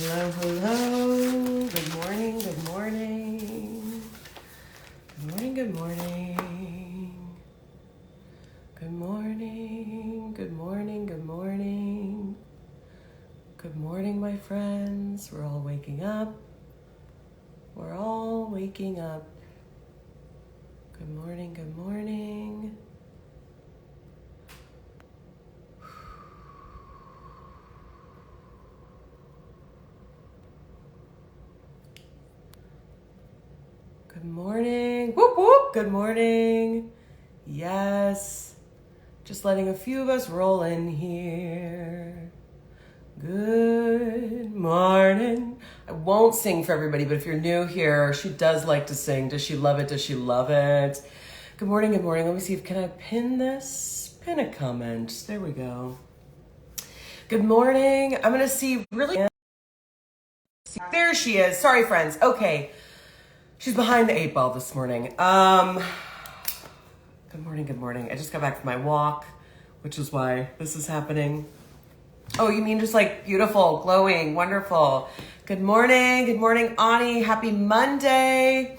Hello, hello. Good morning, good morning. Good morning, good morning. Good morning, good morning, good morning. Good morning, my friends. We're all waking up. We're all waking up. Good morning, good morning. Good morning. Whoop, whoop. Good morning. Yes. Just letting a few of us roll in here. Good morning. I won't sing for everybody, but if you're new here, she does like to sing. Does she love it? Does she love it? Good morning, good morning. Let me see if can I pin this? Pin a comment. There we go. Good morning. I'm gonna see really. There she is. Sorry, friends. Okay. She's behind the 8 ball this morning. Good morning, good morning. I just got back from my walk, which is why this is happening. Oh, you mean just like beautiful, glowing, wonderful. Good morning, Ani. Happy Monday.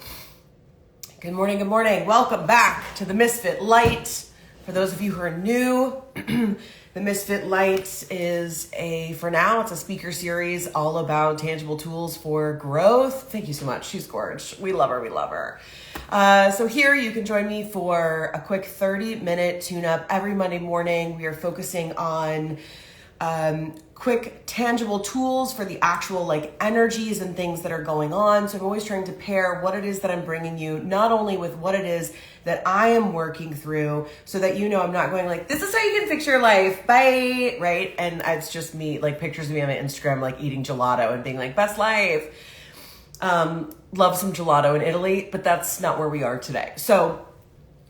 Good morning, good morning. Welcome back to the Misfit Light. For those of you who are new, the Misfit Light is for now, it's a speaker series all about tangible tools for growth. Thank you so much. She's gorgeous. We love her. We love her. So here you can join me for a quick 30-minute tune-up every Monday morning. We are focusing on quick tangible tools for the actual energies and things that are going on. So I'm always trying to pair what it is that I'm bringing you, not only with what it is that I am working through, so that I'm not going this is how you can fix your life, bye, right? And it's just me, pictures of me on my Instagram, eating gelato and being best life. Love some gelato in Italy, but that's not where we are today. So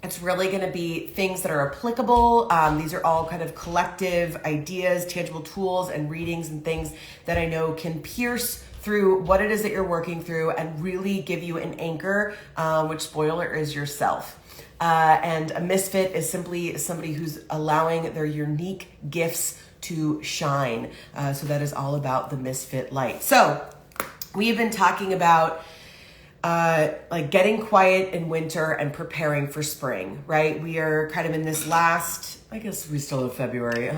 it's really going to be things that are applicable. These are all kind of collective ideas, tangible tools, and readings and things that I know can pierce through what it is that you're working through and really give you an anchor, which, spoiler, is yourself. And a misfit is simply somebody who's allowing their unique gifts to shine. So that is all about the misfit light. So we've been talking about getting quiet in winter and preparing for spring, right? We are kind of in this last, I guess we still have February.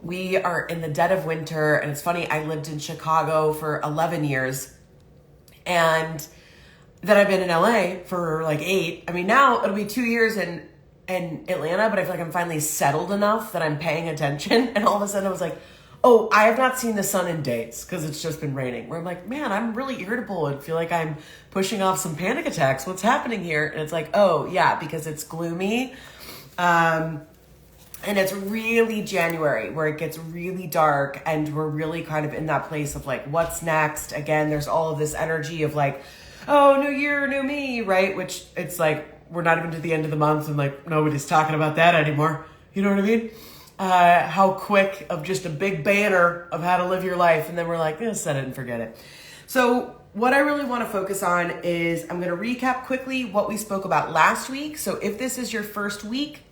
We are in the dead of winter, and it's funny, I lived in Chicago for 11 years, and then I've been in LA for 8. I mean, now it'll be 2 years in Atlanta, but I feel like I'm finally settled enough that I'm paying attention, and all of a sudden I was like, oh, I have not seen the sun in days because it's just been raining. Where I'm like, man, I'm really irritable and feel like I'm pushing off some panic attacks. What's happening here? And it's oh, yeah, because it's gloomy. And it's really January where it gets really dark and we're really kind of in that place of what's next? Again, there's all of this energy of oh, new year, new me, right? Which it's we're not even to the end of the month and nobody's talking about that anymore. You know what I mean? How quick of just a big banner of how to live your life. And then we're set it and forget it. So what I really want to focus on is I'm going to recap quickly what we spoke about last week. So if this is your first week,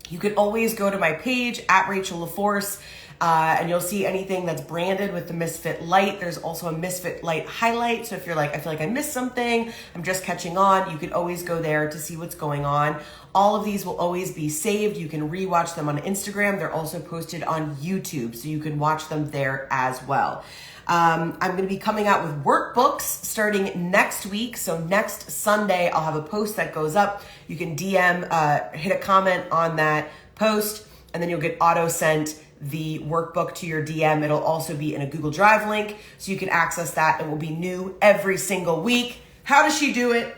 you can always go to my page at Rachel LaForce, and you'll see anything that's branded with the Misfit Light. There's also a Misfit Light highlight. So if you're I feel like I missed something, I'm just catching on, you can always go there to see what's going on. All of these will always be saved. You can rewatch them on Instagram. They're also posted on YouTube, so you can watch them there as well. I'm going to be coming out with workbooks starting next week. So next Sunday, I'll have a post that goes up. You can DM, hit a comment on that post, and then you'll get auto sent the workbook to your DM. It'll also be in a Google Drive link, so you can access that. It will be new every single week. How does she do it?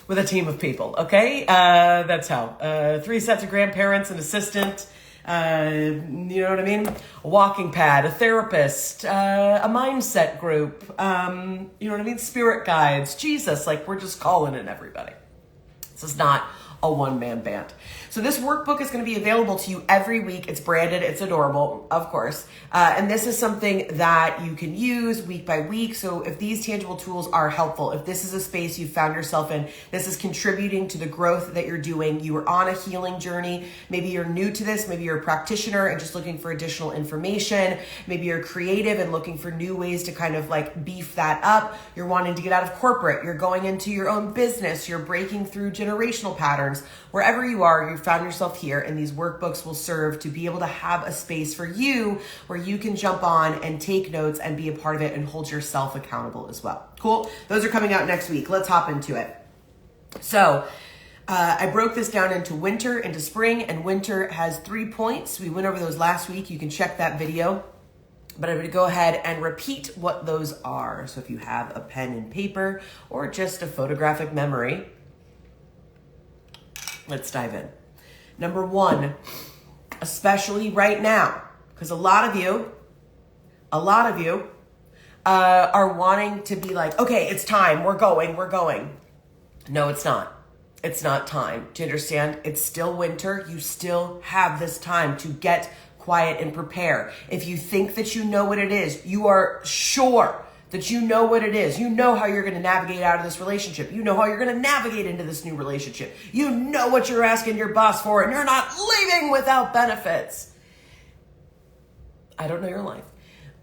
With a team of people, okay? That's how. 3 sets of grandparents, an assistant, you know what I mean? A walking pad, a therapist, a mindset group, you know what I mean? Spirit guides, Jesus, we're just calling in everybody. This is not a one-man band. So this workbook is going to be available to you every week. It's branded. It's adorable, of course. And this is something that you can use week by week. So if these tangible tools are helpful, if this is a space you found yourself in, this is contributing to the growth that you're doing. You are on a healing journey. Maybe you're new to this. Maybe you're a practitioner and just looking for additional information. Maybe you're creative and looking for new ways to kind of like beef that up. You're wanting to get out of corporate. You're going into your own business. You're breaking through generational patterns. Wherever you are, you found yourself here, and these workbooks will serve to be able to have a space for you where you can jump on and take notes and be a part of it and hold yourself accountable as well. Cool. Those are coming out next week. Let's hop into it. So I broke this down into winter, into spring, and winter has 3 points. We went over those last week. You can check that video. But I'm going to go ahead and repeat what those are. So if you have a pen and paper or just a photographic memory, let's dive in. Number 1, especially right now, because a lot of you are wanting to be like, okay, it's time, we're going. No, it's not. It's not time. Do you understand? It's still winter. You still have this time to get quiet and prepare. If you think that you know what it is, you are sure that you know what it is. You know how you're going to navigate out of this relationship. You know how you're going to navigate into this new relationship. You know what you're asking your boss for, and you're not leaving without benefits. I don't know your life,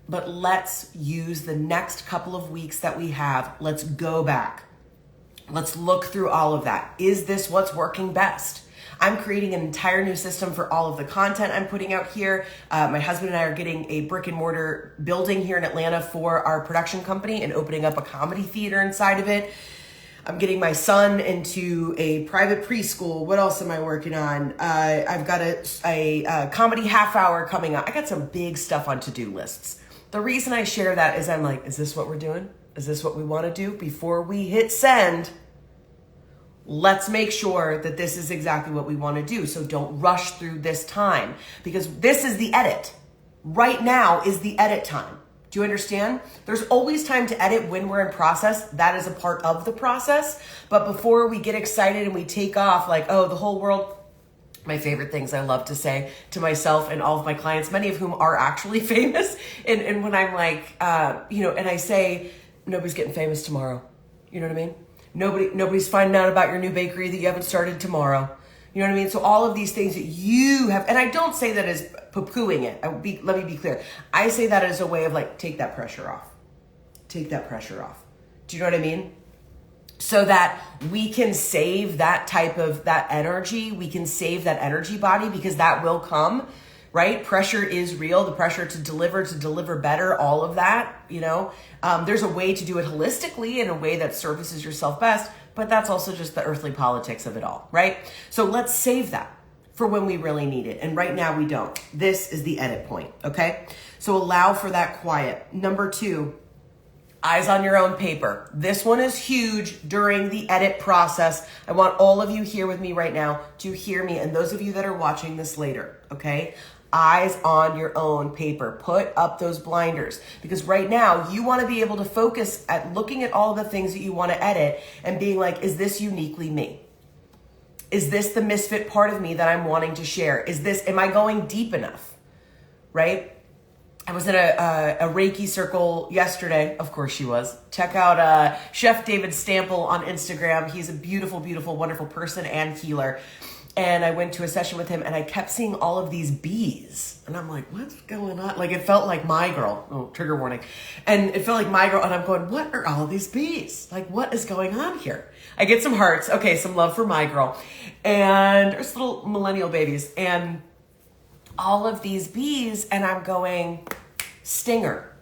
but let's use the next couple of weeks that we have. Let's go back. Let's look through all of that. Is this what's working best? I'm creating an entire new system for all of the content I'm putting out here. My husband and I are getting a brick and mortar building here in Atlanta for our production company and opening up a comedy theater inside of it. I'm getting my son into a private preschool. What else am I working on? I've got a comedy half hour coming up. I got some big stuff on to-do lists. The reason I share that is I'm like, is this what we're doing? Is this what we want to do? Before we hit send, let's make sure that this is exactly what we want to do. So don't rush through this time, because this is the edit. Right now is the edit time. Do you understand? There's always time to edit when we're in process. That is a part of the process. But before we get excited and we take off like, oh, the whole world, my favorite things I love to say to myself and all of my clients, many of whom are actually famous. And when I'm like, and I say, nobody's getting famous tomorrow. You know what I mean? Nobody's finding out about your new bakery that you haven't started tomorrow. You know what I mean? So all of these things that you have, and I don't say that as poo-pooing it. Let me be clear. I say that as a way of like, take that pressure off. Take that pressure off. Do you know what I mean? So that we can save that energy. We can save that energy body, because that will come. Right? Pressure is real. The pressure to deliver better, all of that, there's a way to do it holistically in a way that services yourself best, but that's also just the earthly politics of it all, right? So let's save that for when we really need it. And right now we don't. This is the edit point, okay? So allow for that quiet. Number 2, eyes on your own paper. This one is huge during the edit process. I want all of you here with me right now to hear me, and those of you that are watching this later, okay? Eyes on your own paper. Put up those blinders, because right now you want to be able to focus at looking at all the things that you want to edit and being like, is this uniquely me? Is this the misfit part of me that I'm wanting to share? Am I going deep enough? Right? I was in a Reiki circle yesterday. Of course she was. Check out Chef David Stample on Instagram. He's a beautiful, beautiful, wonderful person and healer. And I went to a session with him, and I kept seeing all of these bees. And I'm like, what's going on? Like, it felt like my girl. Oh, trigger warning. And it felt like my girl. And I'm going, what are all these bees? Like, what is going on here? I get some hearts. Okay, some love for my girl. And there's little millennial babies. And all of these bees. And I'm going, stinger.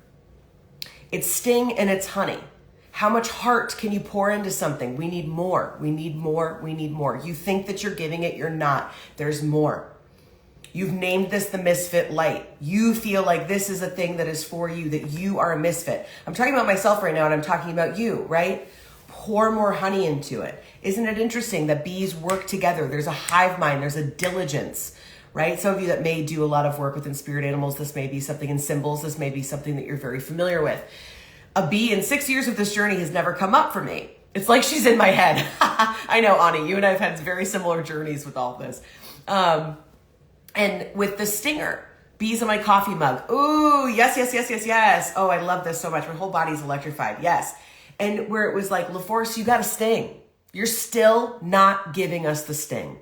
It's sting and it's honey. How much heart can you pour into something? We need more. We need more. We need more. You think that you're giving it, you're not. There's more. You've named this the misfit light. You feel like this is a thing that is for you, that you are a misfit. I'm talking about myself right now, and I'm talking about you, right? Pour more honey into it. Isn't it interesting that bees work together? There's a hive mind. There's a diligence, right? Some of you that may do a lot of work within spirit animals, this may be something in symbols. This may be something that you're very familiar with. A bee in 6 years of this journey has never come up for me. It's like she's in my head. I know, Ani, you and I have had very similar journeys with all this. And with the stinger, bees in my coffee mug. Ooh, yes, yes, yes, yes, yes. Oh, I love this so much. My whole body's electrified. Yes. And where it was like, LaForce, you got a sting. You're still not giving us the sting.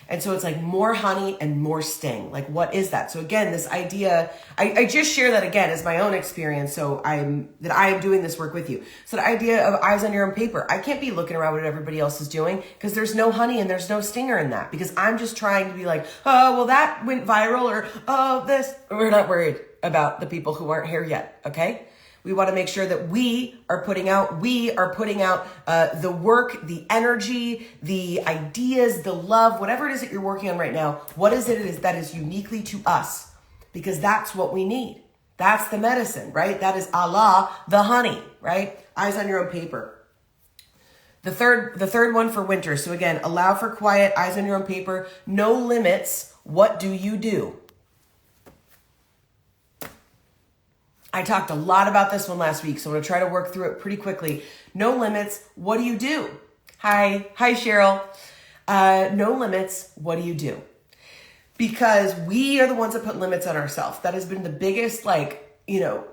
And so it's like more honey and more sting. Like, what is that? So again, this idea, I just share that again as my own experience. So I am doing this work with you. So the idea of eyes on your own paper, I can't be looking around what everybody else is doing because there's no honey and there's no stinger in that, because I'm just trying to be like, oh, well, that went viral, or, oh, this. We're not worried about the people who aren't here yet. Okay. We want to make sure that we are putting out the work, the energy, the ideas, the love, whatever it is that you're working on right now. What is it that is uniquely to us? Because that's what we need. That's the medicine, right? That is Allah, the honey, right? Eyes on your own paper. The third one for winter. So again, allow for quiet, eyes on your own paper, no limits. What do you do? I talked a lot about this one last week, so I'm going to try to work through it pretty quickly. No limits. What do you do? Hi, Cheryl. No limits. What do you do? Because we are the ones that put limits on ourselves. That has been the biggest,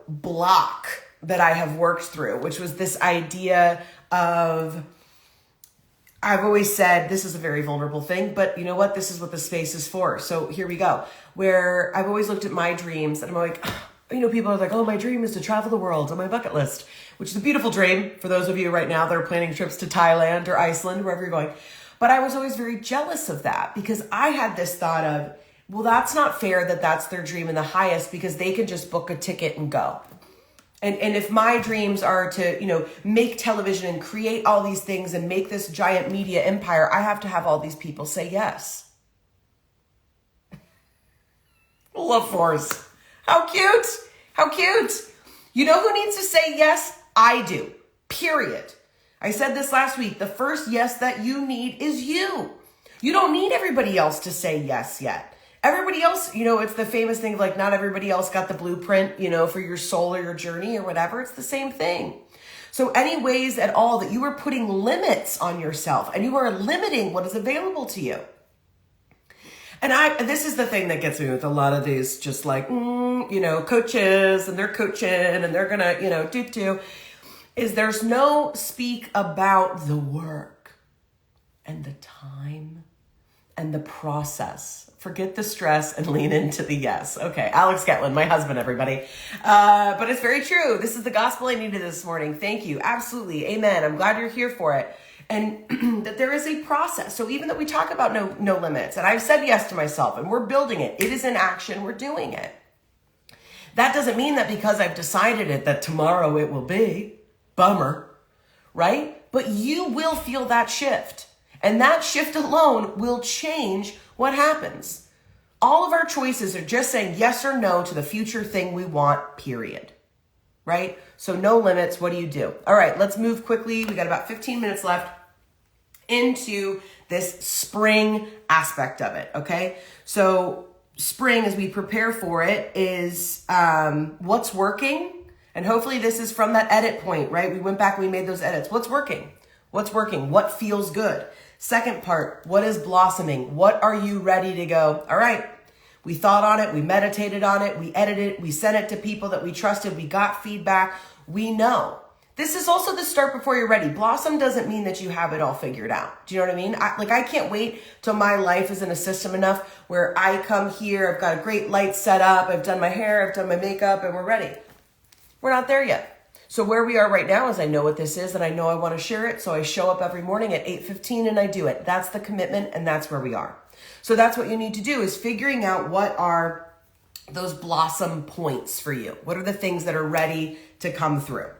block that I have worked through, which was this idea of, I've always said this is a very vulnerable thing, but you know what? This is what the space is for. So here we go. Where I've always looked at my dreams and I'm like, people are like, oh, my dream is to travel the world on my bucket list, which is a beautiful dream for those of you right now that are planning trips to Thailand or Iceland, wherever you're going. But I was always very jealous of that because I had this thought of, well, that's not fair that that's their dream in the highest because they can just book a ticket and go. And if my dreams are to, make television and create all these things and make this giant media empire, I have to have all these people say yes. Love force. How cute. How cute. You know who needs to say yes? I do. Period. I said this last week. The first yes that you need is you. You don't need everybody else to say yes yet. Everybody else, it's the famous thing of like, not everybody else got the blueprint, for your soul or your journey or whatever. It's the same thing. So any ways at all that you are putting limits on yourself and you are limiting what is available to you. And this is the thing that gets me with a lot of these, just like, coaches and they're coaching and they're going to, is there's no speak about the work and the time and the process. Forget the stress and lean into the yes. Okay. Alex Gatlin, my husband, everybody. But it's very true. This is the gospel I needed this morning. Thank you. Absolutely. Amen. I'm glad you're here for it. And that there is a process. So even that we talk about no limits, and I've said yes to myself and we're building it. It is in action. We're doing it. That doesn't mean that because I've decided it, that tomorrow it will be. Bummer, right? But you will feel that shift. And that shift alone will change what happens. All of our choices are just saying yes or no to the future thing we want, period. Right? So no limits. What do you do? All right, let's move quickly. We got about 15 minutes left into this spring aspect of it. Okay. So spring, as we prepare for it, is what's working. And hopefully this is from that edit point, right? We went back and we made those edits. What's working? What's working? What feels good? Second part, what is blossoming? What are you ready to go? All right. We thought on it. We meditated on it. We edited it. We sent it to people that we trusted. We got feedback. We know. This is also the start before you're ready. Blossom doesn't mean that you have it all figured out. Do you know what I mean? I can't wait till my life is in a system enough where I come here, I've got a great light set up, I've done my hair, I've done my makeup, and we're ready. We're not there yet. So where we are right now is I know what this is and I know I want to share it. So I show up every morning at 8:15 and I do it. That's the commitment and that's where we are. So that's what you need to do, is figuring out what are those blossom points for you. What are the things that are ready to come through?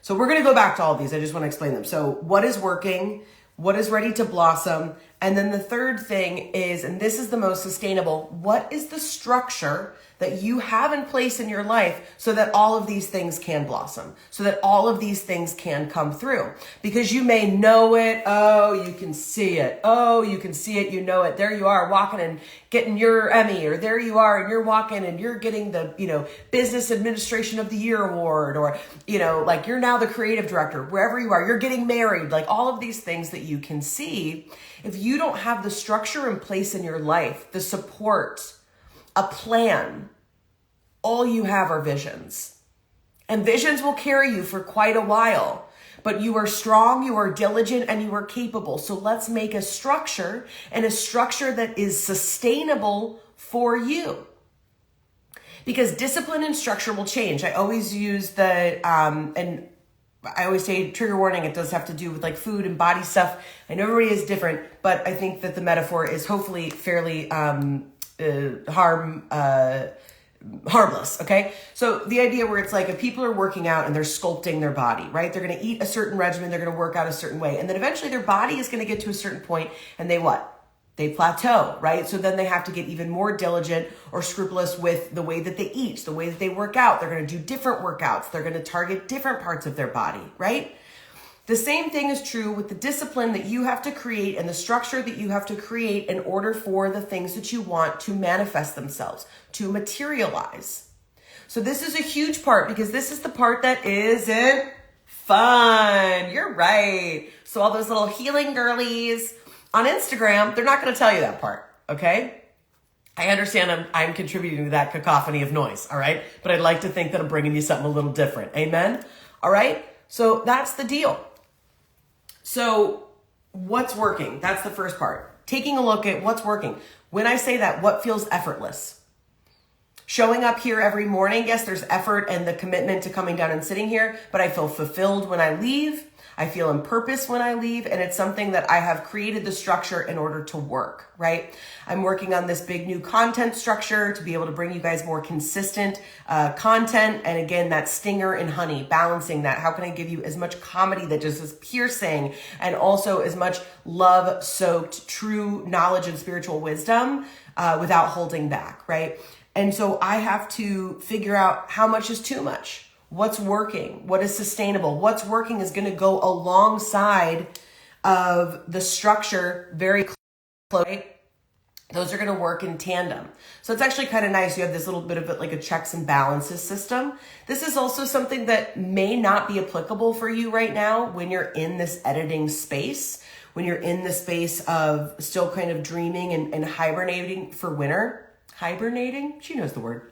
So we're going to go back to all of these. I just want to explain them. So what is working? What is ready to blossom? And then the third thing is, and this is the most sustainable, what is the structure that you have in place in your life so that all of these things can blossom, so that all of these things can come through? Because you may know it. Oh, you can see it. Oh, you can see it. You know it. There you are walking and getting your Emmy, or there you are and you're walking and you're getting the, Business Administration of the Year award, or, like you're now the creative director, wherever you are, you're getting married, like all of these things that you can see. If you don't have the structure in place in your life, the support, a plan, all you have are visions. And visions will carry you for quite a while. But you are strong, you are diligent, and you are capable. So let's make a structure, and a structure that is sustainable for you. Because discipline and structure will change. I always use and I always say, trigger warning, it does have to do with like food and body stuff. I know everybody is different, but I think that the metaphor is hopefully fairly harmless, okay? So the idea where it's like if people are working out and they're sculpting their body, right? They're going to eat a certain regimen, they're going to work out a certain way, and then eventually their body is going to get to a certain point and they what? They plateau, right? So then they have to get even more diligent or scrupulous with the way that they eat, the way that they work out. They're going to do different workouts. They're going to target different parts of their body, right? The same thing is true with the discipline that you have to create and the structure that you have to create in order for the things that you want to manifest themselves, to materialize. So this is a huge part because this is the part that isn't fun. You're right. So all those little healing girlies on Instagram, they're not going to tell you that part, okay? I understand I'm contributing to that cacophony of noise, all right? But I'd like to think that I'm bringing you something a little different, amen? All right? So that's the deal. So what's working? That's the first part. Taking a look at what's working. When I say that, what feels effortless? Showing up here every morning, yes, there's effort and the commitment to coming down and sitting here, but I feel fulfilled when I leave. I feel in purpose when I leave, and it's something that I have created the structure in order to work, right? I'm working on this big new content structure to be able to bring you guys more consistent content. And again, that stinger and honey, balancing that. How can I give you as much comedy that just is piercing and also as much love-soaked, true knowledge and spiritual wisdom without holding back, right? And so I have to figure out how much is too much. What's working? What is sustainable? What's working is going to go alongside of the structure very close, right? Those are going to work in tandem. So it's actually kind of nice. You have this little bit of it like a checks and balances system. This is also something that may not be applicable for you right now when you're in this editing space, when you're in the space of still kind of dreaming and hibernating for winter. Hibernating? She knows the word.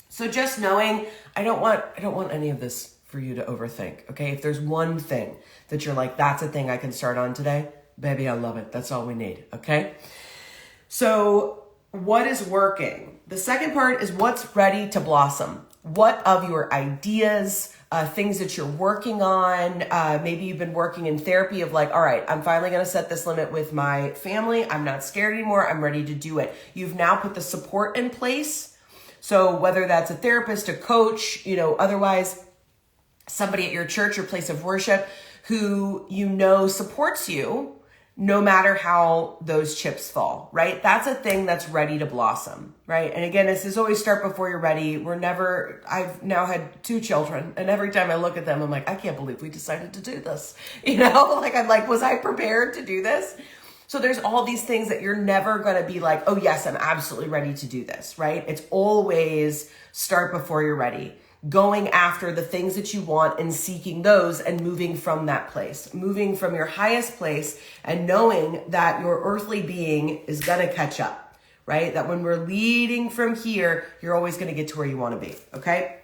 So just knowing, I don't want any of this for you to overthink, okay? If there's one thing that you're like, that's a thing I can start on today, baby, I love it. That's all we need, okay? So what is working? The second part is what's ready to blossom. What of your ideas, things that you're working on, maybe you've been working in therapy of like, all right, I'm finally going to set this limit with my family. I'm not scared anymore. I'm ready to do it. You've now put the support in place. So whether that's a therapist, a coach, otherwise somebody at your church or place of worship who supports you no matter how those chips fall, right? That's a thing that's ready to blossom, right? And again, this is always start before you're ready. I've now had 2 children, and every time I look at them, I'm like, I can't believe we decided to do this. I'm like, was I prepared to do this? So there's all these things that you're never going to be like, oh yes, I'm absolutely ready to do this, right? It's always start before you're ready. Going after the things that you want and seeking those and moving from that place, moving from your highest place and knowing that your earthly being is going to catch up, right? That when we're leading from here, you're always going to get to where you want to be, okay?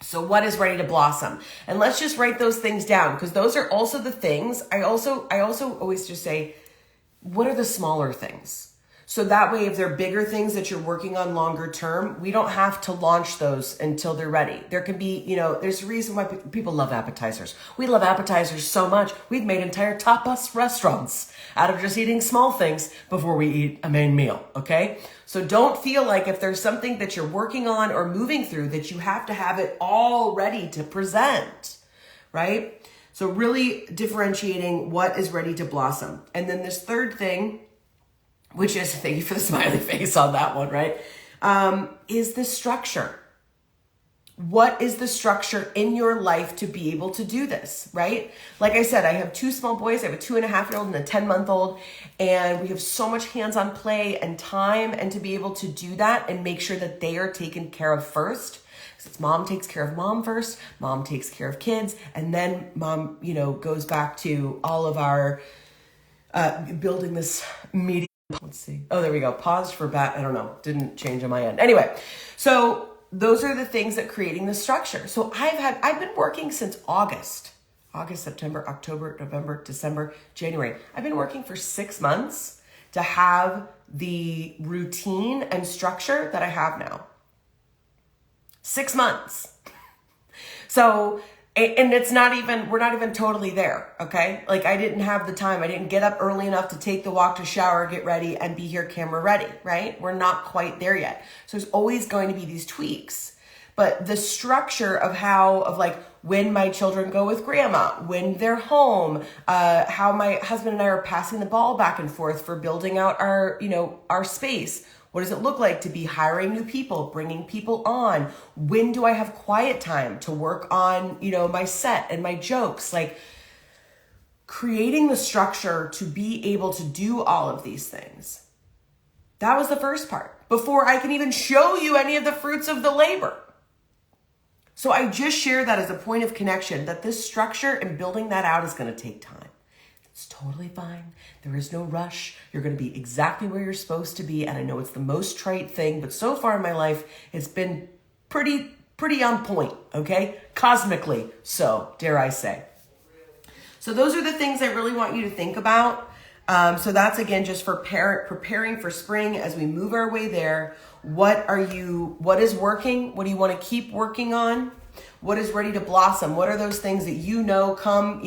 So what is ready to blossom? And let's just write those things down because those are also the things. I also always just say, what are the smaller things? So that way, if they're bigger things that you're working on longer term, we don't have to launch those until they're ready. There can be, there's a reason why people love appetizers. We love appetizers so much. We've made entire tapas restaurants out of just eating small things before we eat a main meal, okay? So don't feel like if there's something that you're working on or moving through that you have to have it all ready to present, right? So really differentiating what is ready to blossom. And then this third thing, which is, thank you for the smiley face on that one, right? Is the structure. What is the structure in your life to be able to do this, right? Like I said, I have 2 small boys. I have a 2.5-year-old and a 10-month-old, and we have so much hands-on play and time, and to be able to do that and make sure that they are taken care of first. It's mom takes care of mom first, mom takes care of kids, and then mom, goes back to all of our building this media. Let's see. Oh, there we go. Paused for bat. I don't know. Didn't change on my end. Anyway, so those are the things that creating the structure. So I've been working since August, September, October, November, December, January. I've been working for 6 months to have the routine and structure that I have now. 6 months. So, and it's not even, we're not even totally there, okay? Like I didn't have the time. I didn't get up early enough to take the walk, to shower, get ready, and be here camera ready, right? We're not quite there yet. So there's always going to be these tweaks. But the structure of like when my children go with grandma, when they're home, how my husband and I are passing the ball back and forth for building out our space. What does it look like to be hiring new people, bringing people on? When do I have quiet time to work on, my set and my jokes? Like creating the structure to be able to do all of these things. That was the first part before I can even show you any of the fruits of the labor. So I just share that as a point of connection, that this structure and building that out is going to take time. It's totally fine. There is no rush. You're going to be exactly where you're supposed to be. And I know it's the most trite thing, but so far in my life, it's been pretty on point, okay? Cosmically, so dare I say. So those are the things I really want you to think about. So that's again, just for preparing for spring as we move our way there. What is working? What do you want to keep working on? What is ready to blossom? What are those things that come,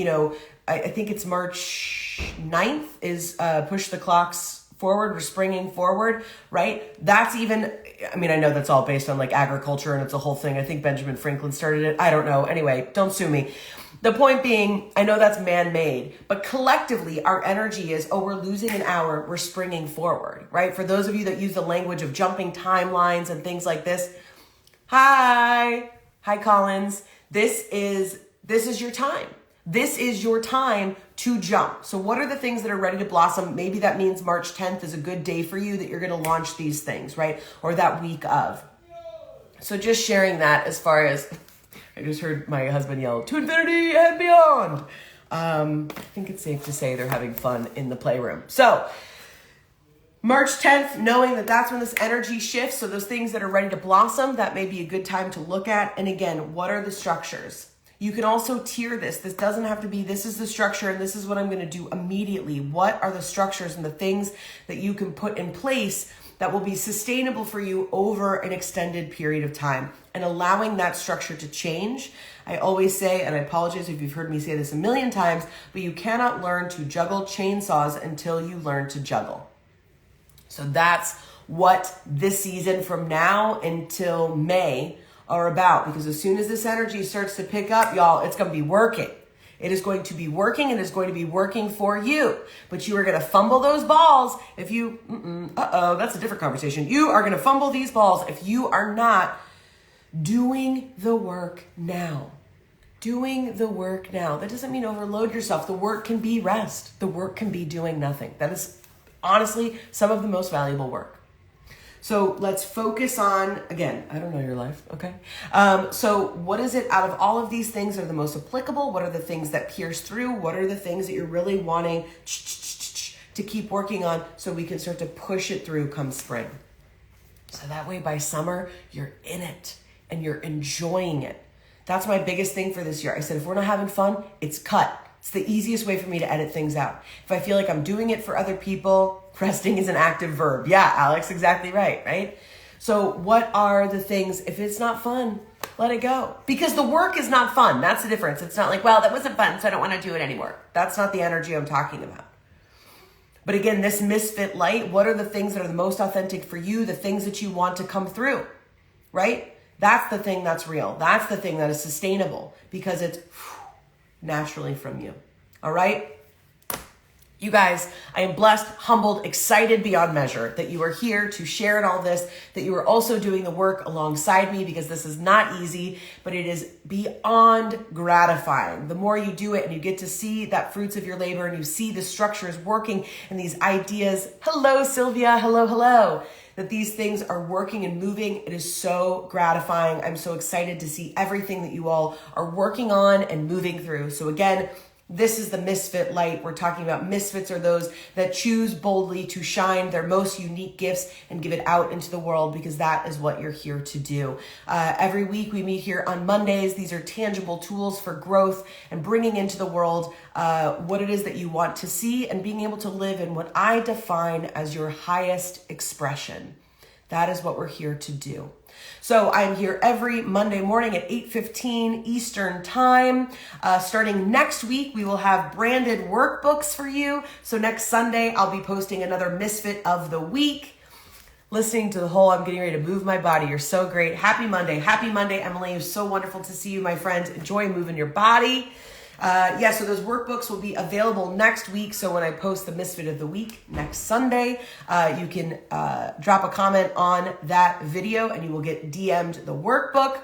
I think it's March 9th is push the clocks forward. We're springing forward, right? That's even, I know that's all based on like agriculture and it's a whole thing. I think Benjamin Franklin started it. I don't know. Anyway, don't sue me. The point being, I know that's man-made, but collectively our energy is, we're losing an hour, we're springing forward, right? For those of you that use the language of jumping timelines and things like this, hi Collins, this is your time. This is your time to jump. So what are the things that are ready to blossom? Maybe that means March 10th is a good day for you that you're going to launch these things, right? Or that week of. So just sharing that as far as, I just heard my husband yell, to infinity and beyond. I think it's safe to say they're having fun in the playroom. So March 10th, knowing that that's when this energy shifts. So those things that are ready to blossom, that may be a good time to look at. And again, what are the structures? You can also tier this. This doesn't have to be, this is the structure and this is what I'm going to do immediately. What are the structures and the things that you can put in place that will be sustainable for you over an extended period of time, and allowing that structure to change. I always say, and I apologize if you've heard me say this a million times, but you cannot learn to juggle chainsaws until you learn to juggle. So that's what this season from now until May are about, because as soon as this energy starts to pick up, y'all, it's going to be working. It is going to be working and it's going to be working for you. But you are going to fumble those balls if you, that's a different conversation. You are going to fumble these balls if you are not doing the work now. Doing the work now. That doesn't mean overload yourself. The work can be rest. The work can be doing nothing. That is honestly some of the most valuable work. So let's focus on, again, I don't know your life, okay? So what is it out of all of these things that are the most applicable? What are the things that pierce through? What are the things that you're really wanting to keep working on so we can start to push it through come spring? So that way by summer, you're in it and you're enjoying it. That's my biggest thing for this year. I said, if we're not having fun, it's cut. It's the easiest way for me to edit things out. If I feel like I'm doing it for other people, resting is an active verb. Yeah, Alex, exactly right? So what are the things, if it's not fun, let it go. Because the work is not fun. That's the difference. It's not like, well, that wasn't fun, so I don't want to do it anymore. That's not the energy I'm talking about. But again, this misfit light, what are the things that are the most authentic for you, the things that you want to come through, right? That's the thing that's real. That's the thing that is sustainable because it's naturally from you. All right? You guys, I am blessed, humbled, excited beyond measure that you are here to share in all this, that you are also doing the work alongside me, because this is not easy, but it is beyond gratifying. The more you do it and you get to see that fruits of your labor and you see the structures working and these ideas, hello, Sylvia, hello, that these things are working and moving. It is so gratifying. I'm so excited to see everything that you all are working on and moving through. So again, This is the misfit light. We're talking about misfits are those that choose boldly to shine their most unique gifts and give it out into the world, because that is what you're here to do. Every week we meet here on Mondays. These are tangible tools for growth and bringing into the world what it is that you want to see and being able to live in what I define as your highest expression. That is what we're here to do. So I'm here every Monday morning at 8:15 Eastern Time. Starting next week, we will have branded workbooks for you. So next Sunday, I'll be posting another Misfit of the Week. Listening to the whole, I'm getting ready to move my body. You're so great. Happy Monday. Happy Monday, Emily. It's so wonderful to see you, my friends. Enjoy moving your body. So those workbooks will be available next week. So when I post the Misfit of the Week next Sunday, you can drop a comment on that video and you will get DM'd the workbook.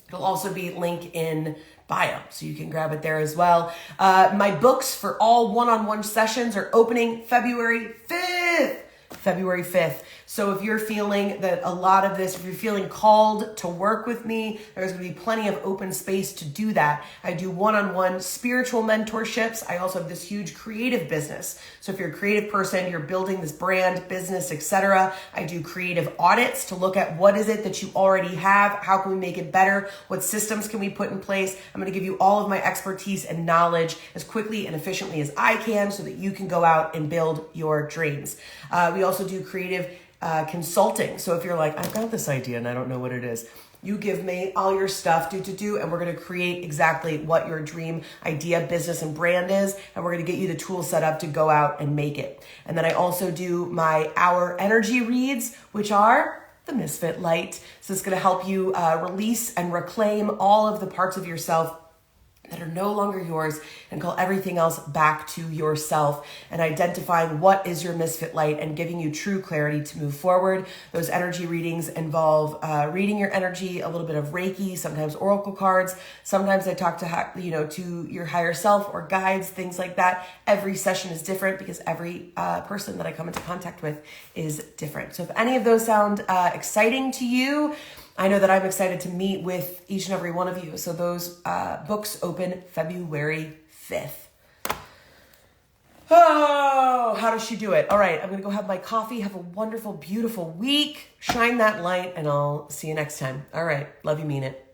It'll also be linked in bio, so you can grab it there as well. My books for all one-on-one sessions are opening February 5th. February 5th. So if you're feeling that a lot of this, if you're feeling called to work with me, there's going to be plenty of open space to do that. I do one-on-one spiritual mentorships. I also have this huge creative business. So if you're a creative person, you're building this brand, business, etc., I do creative audits to look at what is it that you already have? How can we make it better? What systems can we put in place? I'm going to give you all of my expertise and knowledge as quickly and efficiently as I can so that you can go out and build your dreams. We also do creative consulting. So if you're like, I've got this idea and I don't know what it is, you give me all your stuff, and we're going to create exactly what your dream idea, business, and brand is. And we're going to get you the tools set up to go out and make it. And then I also do my hour energy reads, which are the Misfit Light. So it's going to help you release and reclaim all of the parts of yourself that are no longer yours and call everything else back to yourself, and identifying what is your misfit light and giving you true clarity to move forward. Those energy readings involve reading your energy, a little bit of Reiki, sometimes oracle cards. Sometimes I talk to your higher self or guides, things like that. Every session is different because every person that I come into contact with is different. So if any of those sound exciting to you, I know that I'm excited to meet with each and every one of you. So those books open February 5th. Oh, how does she do it? All right, I'm going to go have my coffee. Have a wonderful, beautiful week. Shine that light, and I'll see you next time. All right, love you, mean it.